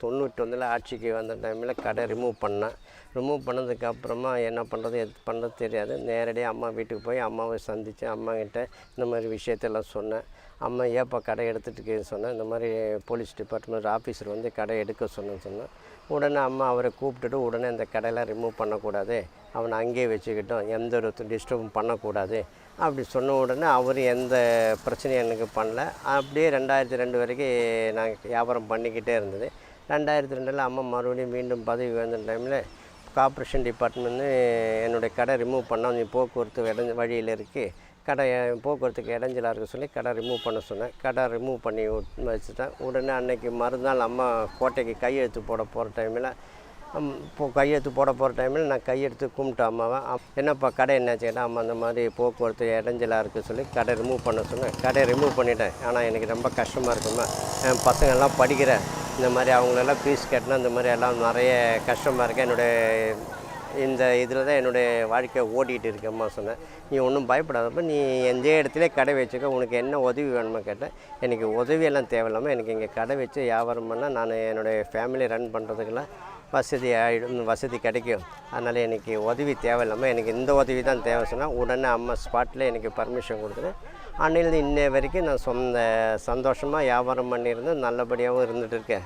91 ஆட்சிக்கு வந்த டைமில் கடை ரிமூவ் பண்ணேன். ரிமூவ் பண்ணதுக்கப்புறமா என்ன பண்ணுறது எது பண்ணுறது தெரியாது. நேரடியாக அம்மா வீட்டுக்கு போய் அம்மாவை சந்தித்து அம்மாக்கிட்ட இந்த மாதிரி விஷயத்தெல்லாம் சொன்னேன். அம்மா ஏப்பா கடை எடுத்துகிட்டு சொன்னேன். இந்த மாதிரி போலீஸ் டிபார்ட்மெண்ட் ஆஃபீஸர் வந்து கடை எடுக்க சொன்னேன். உடனே அம்மா அவரை கூப்பிட்டுட்டு உடனே இந்த கடையெல்லாம் ரிமூவ் பண்ணக்கூடாது, அவனை அங்கேயே வச்சுக்கிட்டோம், எந்த ஒரு டிஸ்டர்பும் பண்ணக்கூடாது அப்படி சொன்ன உடனே அவர் எந்த பிரச்சனையும் எனக்கு பண்ணல. அப்படியே 2002 வரைக்கும் நான் வியாபாரம் பண்ணிக்கிட்டே இருந்தது. 2002 அம்மா மறுபடியும் மீண்டும் பதவி வந்த டைமில் கார்ப்பரேஷன் டிபார்ட்மெண்ட்னு என்னுடைய கடை ரிமூவ் பண்ணால் நீ போக்குவரத்து வழியில் இருக்குது, கடை போக்குவரத்துக்கு இடைஞ்சலாக இருக்க சொல்லி கடை ரிமூவ் பண்ண சொன்னேன். கடை ரிமூவ் பண்ணி வச்சுட்டேன். உடனே அன்றைக்கி மறுநாள் அம்மா கோட்டைக்கு கையெழுத்து போட போகிற டைமில் கையெழுத்து போட போகிற டைமில் நான் கையெடுத்து கும்பிட்டேன் அம்மாவை. என்னப்பா கடை என்னாச்சு கேட்டால் அம்மா அந்த மாதிரி போக்குவரத்து இடைஞ்சலாக இருக்குது சொல்லி கடை ரிமூவ் பண்ண சொன்னேன். கடையை ரிமூவ் பண்ணிட்டேன். ஆனால் எனக்கு ரொம்ப கஷ்டமாக இருக்குமா, என் பசங்கள்லாம் படிக்கிறேன், இந்த மாதிரி அவங்களெல்லாம் ஃபீஸ் கட்டினா இந்த மாதிரி எல்லாம் நிறைய கஷ்டமாக இருக்குது, இந்த இதில் தான் என்னுடைய வாழ்க்கை ஓடிட்டு இருக்கேம்மா சொன்னேன். நீ ஒன்றும் பயப்படாதப்போ நீ எந்த இடத்துல கடை வச்சுக்க, உனக்கு என்ன உதவி வேணுமா கேட்டேன். எனக்கு உதவியெல்லாம் தேவையில்லாமல் எனக்கு இங்கே கடை வச்சு வியாபாரம் பண்ணால் நான் என்னுடைய ஃபேமிலி ரன் பண்ணுறதுக்கெல்லாம் வசதி கிடைக்கும், அதனால் எனக்கு உதவி தேவையில்லாமல் எனக்கு இந்த உதவி தான் தேவை சொன்னால் உடனே அம்மா ஸ்பாட்டில் எனக்கு பர்மிஷன் கொடுத்துட்டு அன்னையிலேருந்து இன்னை வரைக்கும் நான் சந்தோஷமாக வியாபாரம் பண்ணியிருந்து நல்லபடியாகவும் இருந்துகிட்டு இருக்கேன்.